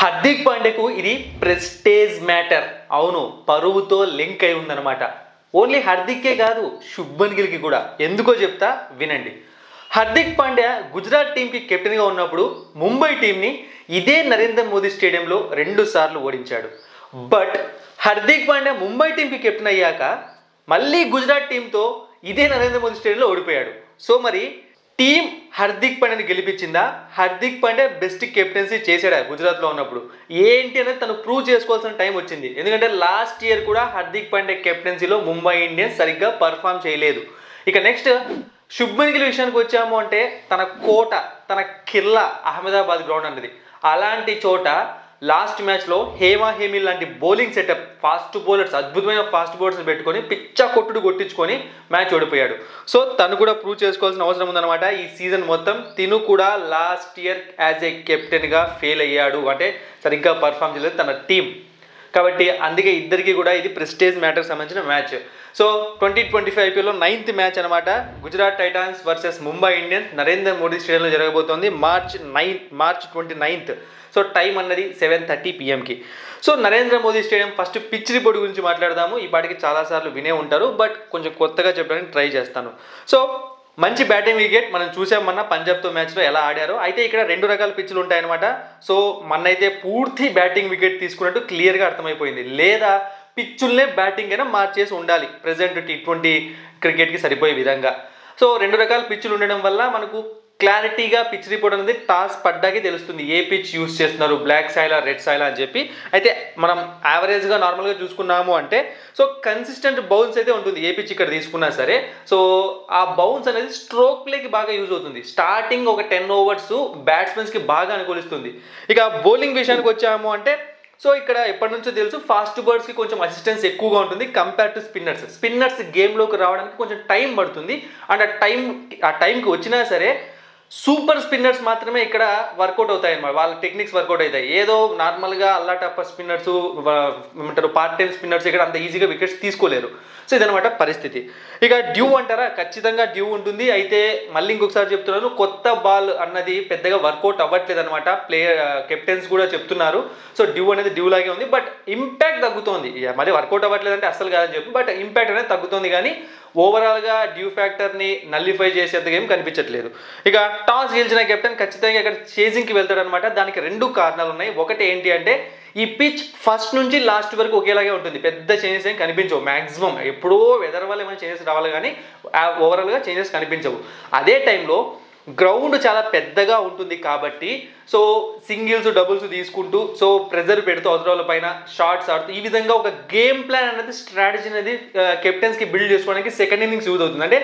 హార్దిక్ పాండ్యాకు ఇది prestige matter. అవును, పరువుతో link అయి ఉందన్నమాట. ఓన్లీ హార్దిక్కే కాదు, శుభ్మన్ గిల్కి కూడా. ఎందుకో చెప్తా వినండి. హార్దిక్ పాండ్యా గుజరాత్ టీంకి కెప్టెన్గా ఉన్నప్పుడు ముంబై టీంని ఇదే నరేంద్ర మోదీ స్టేడియంలో 2 సార్లు ఓడించాడు. బట్ హార్దిక్ పాండ్యా ముంబై టీంకి కెప్టెన్ అయ్యాక మళ్ళీ గుజరాత్ టీంతో ఇదే నరేంద్ర మోదీ స్టేడియంలో ఓడిపోయాడు. సో మరి టీం హార్దిక్ పాండ్యాని గెలిపించిందా? హార్దిక్ పాండ్యా బెస్ట్ కెప్టెన్సీ చేశాడా గుజరాత్లో ఉన్నప్పుడు? ఏంటి అనేది తను ప్రూవ్ చేసుకోవాల్సిన టైం వచ్చింది. ఎందుకంటే లాస్ట్ ఇయర్ కూడా హార్దిక్ పాండ్యా కెప్టెన్సీలో ముంబై ఇండియన్స్ సరిగ్గా పర్ఫామ్ చేయలేదు. ఇక నెక్స్ట్ శుభ్మన్ గిల్ విషయానికి వచ్చాము అంటే తన కోట, తన కిల్లా అహ్మదాబాద్ గ్రౌండ్ అన్నది. అలాంటి చోట లాస్ట్ మ్యాచ్లో హేమీ లాంటి బౌలింగ్ సెటప్, ఫాస్ట్ బౌలర్స్, అద్భుతమైన ఫాస్ట్ బౌలర్స్ని పెట్టుకొని పిచ్చా కొట్టించుకొని మ్యాచ్ ఓడిపోయాడు. సో తను కూడా ప్రూవ్ చేసుకోవాల్సిన అవసరం ఉందన్నమాట. ఈ సీజన్ మొత్తం తిను కూడా లాస్ట్ ఇయర్ యాజ్ ఏ కెప్టెన్గా ఫెయిల్ అయ్యాడు, అంటే సరిగ్గా పర్ఫామ్ చేయలేదు తన టీం. కాబట్టి అందుకే ఇద్దరికి కూడా ఇది ప్రెస్టేజ్ మ్యాటర్కి సంబంధించిన మ్యాచ్. సో 2025 IPLలో 9th మ్యాచ్ అనమాట. Gujarat Titans versus Mumbai Indians Narendra Modi స్టేడియంలో జరగబోతోంది మార్చ్ 29th. సో టైం అన్నది 7:30 PMకి. So Narendra Modi stadium first pitch report గురించి మాట్లాడదాము. ఈ పాటికి చాలాసార్లు వినే ఉంటారు, బట్ కొంచెం కొత్తగా చెప్పడానికి ట్రై చేస్తాను. సో మంచి బ్యాటింగ్ వికెట్ మనం చూసాం మొన్న పంజాబ్తో మ్యాచ్లో ఎలా ఆడారో. అయితే ఇక్కడ 2 రకాల పిచ్చులు ఉంటాయన్నమాట. సో మొన్నైతే పూర్తి బ్యాటింగ్ వికెట్ తీసుకున్నట్టు క్లియర్గా అర్థమైపోయింది. లేదా పిచ్చుల్నే బ్యాటింగ్ అయినా మార్చేసి ఉండాలి ప్రెజెంట్ T20 క్రికెట్కి సరిపోయే విధంగా. సో 2 రకాల పిచ్చులు ఉండడం వల్ల మనకు క్లారిటీగా పిచ్ రిపోర్ట్ అనేది టాస్ పడ్డాకే తెలుస్తుంది ఏ పిచ్ యూస్ చేస్తున్నారు, బ్లాక్ సాయిలా రెడ్ సాయిలా అని చెప్పి. అయితే మనం యావరేజ్గా నార్మల్గా చూసుకున్నాము అంటే సో కన్సిస్టెంట్ బౌన్స్ అయితే ఉంటుంది ఏ పిచ్ ఇక్కడ తీసుకున్నా సరే. సో ఆ బౌన్స్ అనేది స్ట్రోక్ ప్లేకి బాగా యూజ్ అవుతుంది. స్టార్టింగ్ ఒక 10 overs బ్యాట్స్మెన్స్కి బాగా అనుకూలిస్తుంది. ఇక బౌలింగ్ విషయానికి వచ్చాము అంటే సో ఇక్కడ ఎప్పటి నుంచో తెలుసు ఫాస్ట్ బౌలర్స్కి కొంచెం అసిస్టెన్స్ ఎక్కువగా ఉంటుంది కంపేర్ టు స్పిన్నర్స్ గేమ్లోకి రావడానికి కొంచెం టైం పడుతుంది. అండ్ ఆ టైంకి వచ్చినా సరే సూపర్ స్పిన్నర్స్ మాత్రమే ఇక్కడ వర్కౌట్ అవుతాయి అన్నమాట. వాళ్ళ టెక్నిక్స్ వర్కౌట్ అవుతాయి. ఏదో నార్మల్గా అల్లాటప్ప స్పిన్నర్స్ ఏమంటారు పార్ట్ టైం స్పిన్నర్స్ ఇక్కడ అంత ఈజీగా వికెట్స్ తీసుకోలేరు. సో ఇదనమాట పరిస్థితి. ఇక డ్యూ అంటారా, ఖచ్చితంగా డ్యూ ఉంటుంది. అయితే మళ్ళీ ఇంకొకసారి చెప్తున్నాను, కొత్త బాల్ అన్నది పెద్దగా వర్కౌట్ అవ్వట్లేదు అనమాట. కెప్టెన్స్ కూడా చెప్తున్నారు. సో డ్యూ అనేది డ్యూ లాగే ఉంది, బట్ ఇంపాక్ట్ తగ్గుతోంది. మరి వర్కౌట్ అవ్వట్లేదు అంటే అసలు కాదని చెప్పి, బట్ ఇంపాక్ట్ అనేది తగ్గుతుంది. కానీ ఓవరాల్గా డ్యూ ఫ్యాక్టర్ని నల్లిఫై చేసేందుకు ఏం కనిపించట్లేదు. ఇక టాస్ గెలిచిన కెప్టెన్ ఖచ్చితంగా ఇక్కడ చేజింగ్కి వెళ్తాడనమాట. దానికి 2 కారణాలు ఉన్నాయి. ఒకటి ఏంటి అంటే ఈ పిచ్ ఫస్ట్ నుంచి లాస్ట్ వరకు ఒకేలాగే ఉంటుంది. పెద్ద చేంజెస్ ఏం కనిపించవు. మ్యాక్సిమం ఎప్పుడో వెదర్ వల్ల ఏమైనా చేంజెస్ రావాలి, కానీ ఓవరాల్గా చేంజెస్ కనిపించవు. అదే టైంలో గ్రౌండ్ చాలా పెద్దగా ఉంటుంది కాబట్టి సో సింగిల్స్ డబుల్స్ తీసుకుంటూ సో ప్రెజర్ పెడుతూ అవసరాల పైన షార్ట్స్ ఆడుతూ ఈ విధంగా ఒక గేమ్ ప్లాన్ అనేది స్ట్రాటజీ అనేది కెప్టెన్స్కి బిల్డ్ చేసుకోవడానికి సెకండ్ ఇన్నింగ్స్ యూజ్ అవుతుంది. అంటే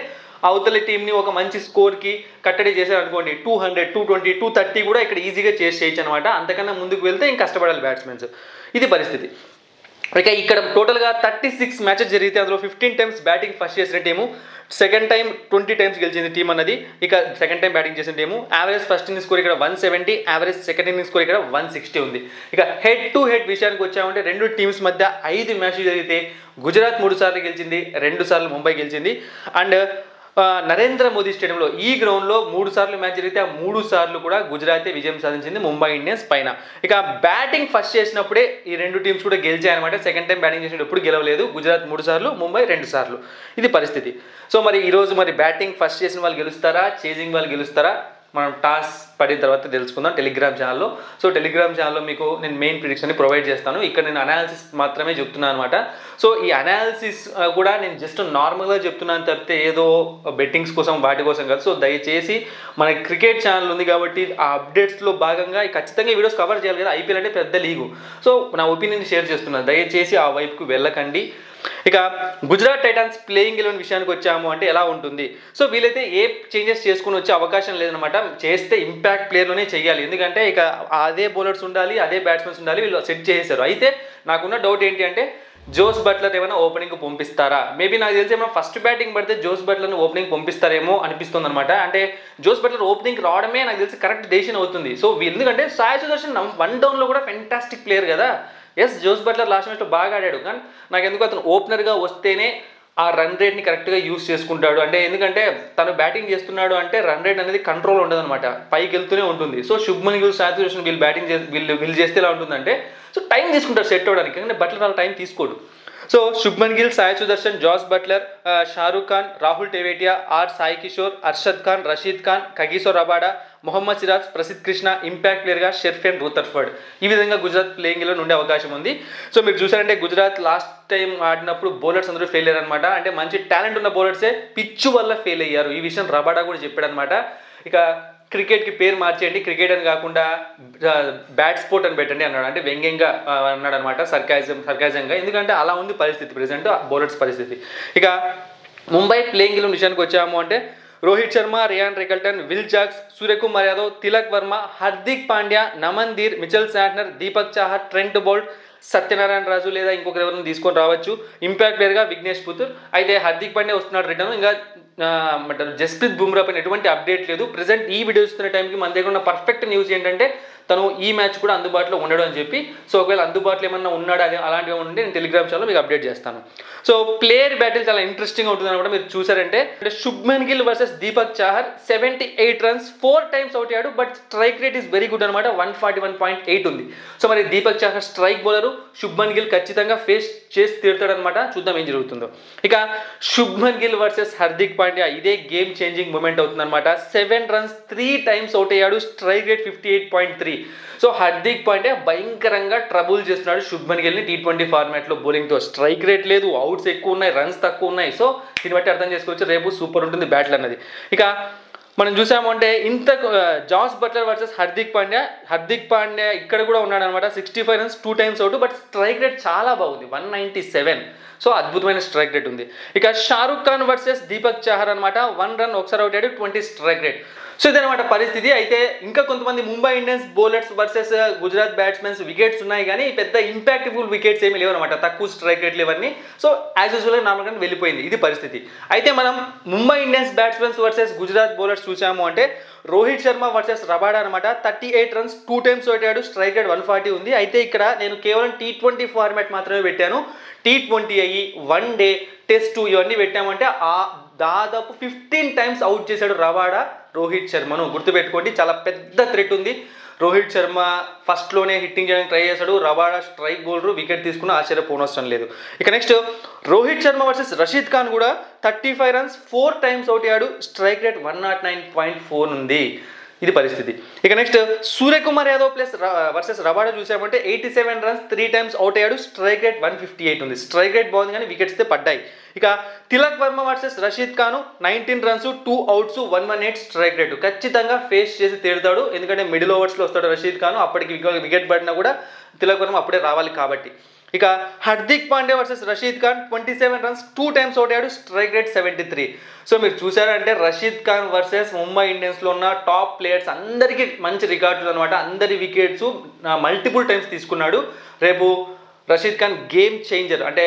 అవతలి టీంని ఒక మంచి స్కోర్కి కట్టడి చేశారు అనుకోండి, 200, 220, 230 కూడా ఇక్కడ ఈజీగా చేయొచ్చు అనమాట. అంతకన్నా ముందుకు వెళ్తే ఇంక కష్టపడాలి బ్యాట్స్మెన్స్. ఇది పరిస్థితి. ఇక ఇక్కడ టోటల్గా 36 మ్యాచెస్ జరిగితే అందులో 15 times బ్యాటింగ్ ఫస్ట్ చేసిన టీము, సెకండ్ టైం 20 times గెలిచింది టీం అన్నది. ఇక సెకండ్ టైం బ్యాటింగ్ చేసిన team average first inning score ఇక్కడ 170, యావరేజ్ సెకండ్ ఇన్నింగ్ స్కోర్ ఇక్కడ 160 ఉంది. ఇక హెడ్ టు హెడ్ విషయానికి వచ్చామంటే 2 టీమ్స్ మధ్య 5 మ్యాచ్లు జరిగితే గుజరాత్ 3 సార్లు గెలిచింది, 2 సార్లు ముంబై గెలిచింది. అండ్ నరేంద్ర మోదీ స్టేడియంలో ఈ గ్రౌండ్లో 3 సార్లు మ్యాచ్ జరిగితే ఆ 3 సార్లు కూడా గుజరాతే విజయం సాధించింది ముంబై ఇండియన్స్ పైన. ఇక బ్యాటింగ్ ఫస్ట్ చేసినప్పుడే ఈ 2 టీమ్స్ కూడా గెలిచాయన్నమాట. సెకండ్ టైం బ్యాటింగ్ చేసినప్పుడు ఎప్పుడు గెలవలేదు. గుజరాత్ 3 సార్లు, ముంబై 2 సార్లు. ఇది పరిస్థితి. సో మరి ఈరోజు మరి బ్యాటింగ్ ఫస్ట్ చేసిన వాళ్ళు గెలుస్తారా, చేజింగ్ వాళ్ళు గెలుస్తారా, మనం టాస్ పడిన తర్వాత తెలుసుకుందాం టెలిగ్రామ్ ఛానల్లో. సో టెలిగ్రామ్ ఛానల్లో మీకు నేను మెయిన్ ప్రిడిక్షన్ని ప్రొవైడ్ చేస్తాను. ఇక్కడ నేను అనాలిసిస్ మాత్రమే చెప్తున్నాను అనమాట. సో ఈ అనాలిసిస్ కూడా నేను జస్ట్ నార్మల్గా చెప్తున్నాను తప్పితే ఏదో బెట్టింగ్స్ కోసం వాటి కోసం కాదు. సో దయచేసి మన క్రికెట్ ఛానల్ ఉంది కాబట్టి ఆ అప్డేట్స్లో భాగంగా ఖచ్చితంగా ఈ వీడియోస్ కవర్ చేయాలి కదా. ఐపీఎల్ అంటే పెద్ద లీగు. సో నా ఒపీనియన్ షేర్ చేస్తున్నాను, దయచేసి ఆ వైపుకు వెళ్ళకండి. ఇక గుజరాత్ టైటాన్స్ ప్లేయింగ్ 11 విషయానికి వచ్చాము అంటే ఎలా ఉంటుంది. సో వీళ్ళైతే ఏ చేంజెస్ చేసుకుని వచ్చే అవకాశం లేదనమాట. చేస్తే ఇంపాక్ట్ ప్లేయర్లోనే చేయాలి. ఎందుకంటే ఇక అదే బౌలర్స్ ఉండాలి, అదే బ్యాట్స్మెన్స్ ఉండాలి. వీళ్ళు సెట్ చేసేసారు. అయితే నాకున్న డౌట్ ఏంటి అంటే జోస్ బట్లర్ ఏమైనా ఓపెనింగ్ పంపిస్తారా? మేబీ నాకు తెలిసి ఏమైనా ఫస్ట్ బ్యాటింగ్ పడితే జోస్ బట్లర్ని ఓపెనింగ్ పంపిస్తారేమో అనిపిస్తుంది అనమాట. అంటే జోస్ బట్లర్ ఓపెనింగ్ రావడమే నాకు తెలిసి కరెక్ట్ డెసిషన్ అవుతుంది. సో ఎందుకంటే సాయి సుదర్శన్ 1 downలో కూడా ఫెంటాస్టిక్ ప్లేయర్ కదా. ఎస్, జోస్ బట్లర్ లాస్ట్ మ్యాచ్లో బాగా ఆడాడు, కానీ నాకు ఎందుకు అతను ఓపెనర్గా వస్తేనే ఆ రన్ రేట్ని కరెక్ట్గా యూస్ చేసుకుంటాడు. అంటే ఎందుకంటే తను బ్యాటింగ్ చేస్తున్నాడు అంటే రన్ రేట్ అనేది కంట్రోల్ ఉండదు అనమాట, పైకి వెళ్తూనే ఉంటుంది. సో శుభ్మన్ గిల్, సాయి సుదర్శన్ వీళ్ళు బ్యాటింగ్ వీళ్ళు చేస్తే ఎలా ఉంటుందంటే సో టైం తీసుకుంటారు సెట్ అవ్వడానికి, కానీ బట్లర్ అలా టైం తీసుకోడు. So Shubman Gill, Sai Sudharsan, Jos Butler, Shahrukh Khan, Rahul Tewatia, R Sai Kishore, Arshad Khan, Rashid Khan, Kagiso Rabada, Mohammed Siraj, Prasidh Krishna, impact ప్లేయర్గా షెర్ఫెన్ రూథర్ఫర్డ్. ఈ విధంగా గుజరాత్ ప్లేయింగ్ లో ఉండే అవకాశం ఉంది. సో మీరు చూసారంటే గుజరాత్ లాస్ట్ టైం ఆడినప్పుడు బౌలర్స్ అందరూ ఫెయిల్ అయ్యారు అనమాట. అంటే మంచి టాలెంట్ ఉన్న బౌలర్సే పిచ్చు వల్ల ఫెయిల్ అయ్యారు. ఈ విషయం రబాడా కూడా చెప్పాడు అనమాట. ఇక క్రికెట్కి పేరు మార్చేయండి, క్రికెట్ అని కాకుండా బ్యాట్ స్పోర్ట్ అని పెట్టండి అన్నాడు. అంటే వ్యంగ్యంగా అన్నాడు అనమాట, సర్కాజంగా. ఎందుకంటే అలా ఉంది పరిస్థితి ప్రెసెంట్ బౌలర్స్ పరిస్థితి. ఇక ముంబై ప్లేయింగ్ ఎలెవన్ విషయానికి వచ్చాము అంటే Rohit Sharma, Ryan Rickelton, Will Jacks, Suryakumar Yadav, Tilak Varma, Hardik Pandya, Naman Dhir, Mitchell Santner, Deepak Chahar, Trent Boult, Satyanarayana Raju లేదా ఇంకొకరు ఎవరైనా తీసుకొని రావచ్చు. ఇంపాక్ట్ ప్లేయర్గా విఘ్నేష్ పుత్తూర్. అయితే హార్దిక్ పాండ్యా వస్తున్నాడు రిటర్న్. ఇంకా జస్ప్రీత్ బుమ్రా పైన ఎటువంటి అప్డేట్ లేదు. ప్రెసెంట్ ఈ వీడియో ఇస్తున్న టైంకి మన దగ్గర ఉన్న పర్ఫెక్ట్ న్యూస్ ఏంటంటే తను ఈ మ్యాచ్ కూడా అందుబాటులో ఉండడం అని చెప్పి. సో ఒకవేళ అందుబాటులో ఏమన్నా ఉన్నాడు అది అలాంటివి ఉంటే నేను టెలిగ్రామ్ ఛానల్లో మీకు అప్డేట్ చేస్తాను. సో ప్లేయర్ బ్యాటిల్ చాలా ఇంట్రెస్టింగ్ ఉంటుంది అనమాట. మీరు చూసారంటే Shubman Gill versus Deepak Chahar 78 runs 4 times out అయ్యాడు. But strike rate is very good అనమాట, 141.8 ఉంది. సో మరి దీపక్ చాహర్ స్ట్రైక్ బౌలరు, శుభ్మన్ గిల్ ఖచ్చితంగా ఫేస్ చేసి తీరుతాడనమాట. చూద్దాం ఏం జరుగుతుందో. ఇక శుభ్మన్ గిల్ వర్సెస్ హార్దిక్ పాండ్యా ఇదే గేమ్ చేంజింగ్ మూమెంట్ అవుతుంది అనమాట. 7 రన్స్ 3 టైమ్స్ అవుట్ అయ్యాడు, strike rate 58.3. So Hardik Pandya భయంకరంగా ట్రబుల్ చేస్తున్నాడు శుభ్మన్ గిల్ని T20 ఫార్మాట్లో బౌలింగ్తో. స్ట్రైక్ రేట్ లేదు, అవుట్స్ ఎక్కువ ఉన్నాయి, రన్స్ తక్కువ ఉన్నాయి. సో దీన్ని బట్టి అర్థం చేసుకోవచ్చు రేపు సూపర్ ఉంటుంది బ్యాటిల్ అన్నది. ఇక మనం చూసాము అంటే ఇంత Jos Buttler versus Hardik Pandya ఇక్కడ కూడా ఉన్నాడు అనమాట. 65 runs 2 times out. But strike rate చాలా బాగుంది, 197. సో అద్భుతమైన స్ట్రైక్ రేట్ ఉంది. ఇక షారూక్ ఖాన్ వర్సెస్ దీపక్ చాహర్ అనమాట. 1 రన్ ఒకసారి అవుట్ అయ్యాడు, 20 స్ట్రైక్ రేట్. సో ఇదనమాట పరిస్థితి. అయితే ఇంకా కొంతమంది Mumbai Indians bowlers versus Gujarat batsmen wickets ఉన్నాయి, కానీ పెద్ద ఇంపాక్ట్ఫుల్ వికెట్స్ ఏమీ లేవు అనమాట, తక్కువ స్ట్రైక్ రేట్లు ఇవన్నీ. సో యాజ్ యూజువల్గా నార్మల్గా వెళ్ళిపోయింది, ఇది పరిస్థితి. అయితే మనం Mumbai Indians batsmen versus Gujarat bowlers చూసాము అంటే రోహిత్ శర్మ వర్సెస్ రబాడా అనమాట. 38 రన్స్ 2 టైమ్స్ అవుట్ అయ్యాడు, స్ట్రైక్ రేట్ 140 ఉంది. అయితే ఇక్కడ నేను కేవలం T20 ఫార్మాట్ మాత్రమే పెట్టాను. T20 అయ్యి 1 డే టెస్ట్ ఇవన్నీ పెట్టామంటే దాదాపు 15 టైమ్స్ అవుట్ చేశాడు రబాడా రోహిత్ శర్మను. గుర్తుపెట్టుకోండి, చాలా పెద్ద థ్రెట్ ఉంది. రోహిత్ శర్మ ఫస్ట్లోనే హిట్టింగ్ చేయడానికి ట్రై చేశాడు, రబాడా స్ట్రైక్ బౌలర్ వికెట్ తీసుకున్న ఆశ్చర్యపోనవసరం లేదు. ఇక నెక్స్ట్ రోహిత్ శర్మ వర్సెస్ రషీద్ ఖాన్ కూడా 35 రన్స్ 4 టైమ్స్ అవుట్ అయ్యాడు, స్ట్రైక్ రేట్ 109.4 ఉంది. ఇది పరిస్థితి. ఇక next Suryakumar Yadav versus Rabada చూసామంటే 87 రన్స్ 3 టైమ్స్ అవుట్ అయ్యాడు, స్ట్రైక్ రేట్ 158 ఉంది. స్ట్రైక్ రేట్ బాగుంది కానీ వికెట్స్ పడ్డాయి. ఇక Tilak Varma versus Rashid Khan 19 runs 2 outs 118 strike rate. ఖచ్చితంగా ఫేస్ చేసి తీరుతాడు, ఎందుకంటే మిడిల్ ఓవర్స్లో వస్తాడు రషీద్ ఖాన్. అప్పటికి వికెట్ పడినా కూడా తిలక్ వర్మ అప్పుడే రావాలి కాబట్టి. ఇక Hardik Pandya versus Rashid Khan 27 runs 2 times out అయ్యాడు, స్ట్రైక్ రేట్ 73. సో మీరు చూసారంటే రషీద్ ఖాన్ వర్సెస్ ముంబై ఇండియన్స్లో ఉన్న టాప్ ప్లేయర్స్ అందరికీ మంచి రికార్డులు అనమాట. అందరి వికెట్స్ మల్టిపుల్ టైమ్స్ తీసుకున్నాడు. రేపు రషీద్ ఖాన్ గేమ్ చేంజర్, అంటే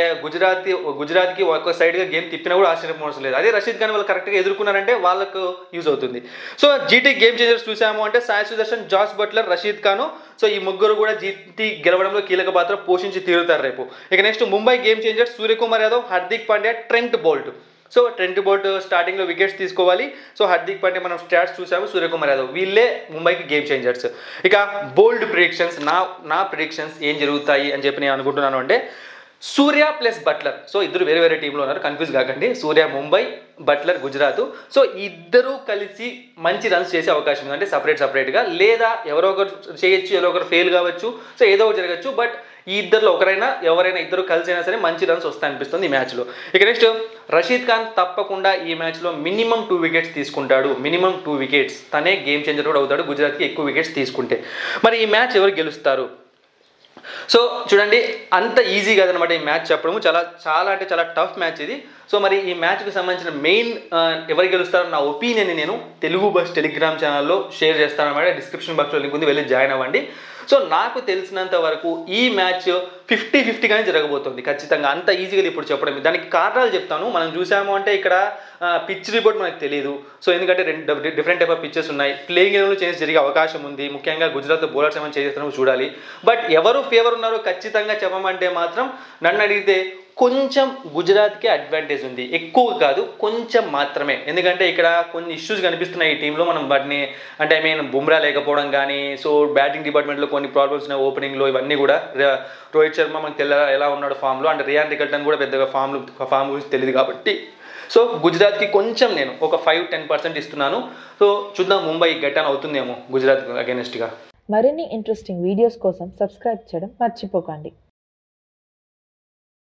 గుజరాత్కి ఒక సైడ్గా గేమ్ తిప్పినా కూడా ఆశ్చర్యపోవడం లేదు. అదే రషీద్ ఖాన్ వాళ్ళు కరెక్ట్గా ఎదుర్కొన్నారంటే వాళ్ళకు యూజ్ అవుతుంది. సో జీటీ గేమ్ చేంజర్స్ చూసాము అంటే Sai Sudharsan, Jos Buttler, Rashid Khan. So ఈ ముగ్గురు కూడా జీటీ గెలవడంలో కీలక పాత్ర పోషించి తీరుతారు రేపు. ఇక next Mumbai game changers Suryakumar Yadav, Hardik Pandya, Trent Boult. So Trent Boult స్టార్టింగ్లో వికెట్స్ తీసుకోవాలి. సో హార్దిక్ పాండ్యా మనం స్టాట్స్ చూసాము, సూర్యకుమార్ యాదవ్, వీళ్ళే ముంబైకి గేమ్ చేంజర్స్. ఇక బోల్డ్ ప్రిడిక్షన్స్, నా ప్రిడిక్షన్స్ ఏం జరుగుతాయి అని చెప్పి నేను అనుకుంటున్నాను అంటే సూర్య ప్లస్ బట్లర్. సో ఇద్దరు వేరే వేరే టీంలో ఉన్నారు, కన్ఫ్యూజ్ కాకండి. సూర్య ముంబై, బట్లర్ గుజరాత్. సో ఇద్దరు కలిసి మంచి రన్స్ చేసే అవకాశం ఉంది, అంటే సపరేట్గా, లేదా ఎవరో ఒకరు చేయొచ్చు, ఎవరో ఒకరు ఫెయిల్ కావచ్చు. సో ఏదో ఒకటి జరగచ్చు. బట్ ఈ ఇద్దరులో ఎవరైనా ఇద్దరు కలిసి అయినా సరే మంచి రన్స్ వస్తాయనిపిస్తుంది ఈ మ్యాచ్లో. ఇక నెక్స్ట్ రషీద్ ఖాన్ తప్పకుండా ఈ మ్యాచ్లో మినిమం 2 వికెట్స్ తీసుకుంటాడు. మినిమం 2 వికెట్స్, తనే గేమ్ చేంజర్ కూడా అవుతాడు గుజరాత్కి ఎక్కువ వికెట్స్ తీసుకుంటే. మరి ఈ మ్యాచ్ ఎవరు గెలుస్తారు? సో చూడండి, అంత ఈజీ కాదనమాట ఈ మ్యాచ్ చెప్పడము. చాలా టఫ్ మ్యాచ్ ఇది. సో మరి ఈ మ్యాచ్కి సంబంధించిన మెయిన్ ఎవరు గెలుస్తారో నా ఒపీనియన్ని నేను తెలుగు బస్ టెలిగ్రామ్ ఛానల్లో షేర్ చేస్తాను అనమాట. డిస్క్రిప్షన్ బాక్స్లో లింక్ ఉంది, వెళ్ళి జాయిన్ అవ్వండి. సో నాకు తెలిసినంత వరకు ఈ మ్యాచ్ 50-50గానే జరగబోతుంది ఖచ్చితంగా. అంత ఈజీగా ఇప్పుడు చెప్పడం, దానికి కారణాలు చెప్తాను. మనం చూసాము అంటే ఇక్కడ పిచ్ రిపోర్ట్ మనకు తెలియదు. సో ఎందుకంటే డిఫరెంట్ టైప్ ఆఫ్ పిచ్చెస్ ఉన్నాయి. ప్లేయింగ్ ఎలెవెన్లో చేంజ్ జరిగే అవకాశం ఉంది. ముఖ్యంగా గుజరాత్లో బౌలర్స్ ఏమైనా చేస్తారో చూడాలి. బట్ ఎవరు ఫేవర్ ఉన్నారో ఖచ్చితంగా చెప్పమంటే మాత్రం నన్ను అడిగితే కొంచెం గుజరాత్కి అడ్వాంటేజ్ ఉంది, ఎక్కువ కాదు, కొంచెం మాత్రమే. ఎందుకంటే ఇక్కడ కొన్ని ఇష్యూస్ కనిపిస్తున్నాయి ఈ టీంలో. మనం వాటిని అంటే బుమ్రా లేకపోవడం కానీ, సో బ్యాటింగ్ డిపార్ట్మెంట్లో కొన్ని ప్రాబ్లమ్స్ ఉన్నాయి ఓపెనింగ్లో, ఇవన్నీ కూడా. రోహిత్ శర్మ మనకు ఎలా ఉన్నాడు ఫామ్లో, అంటే రియాన్ రికల్టన్ కూడా పెద్దగా ఫామ్ గురించి తెలియదు కాబట్టి, సో గుజరాత్కి కొంచెం నేను ఒక 5-10% ఇస్తున్నాను. సో చూద్దాం ముంబై గెట్ ఆన్ అవుతుందేమో గుజరాత్ అగైనెస్ట్గా. మరిన్ని ఇంట్రెస్టింగ్ వీడియోస్ కోసం సబ్స్క్రైబ్ చేయడం మర్చిపోకండి.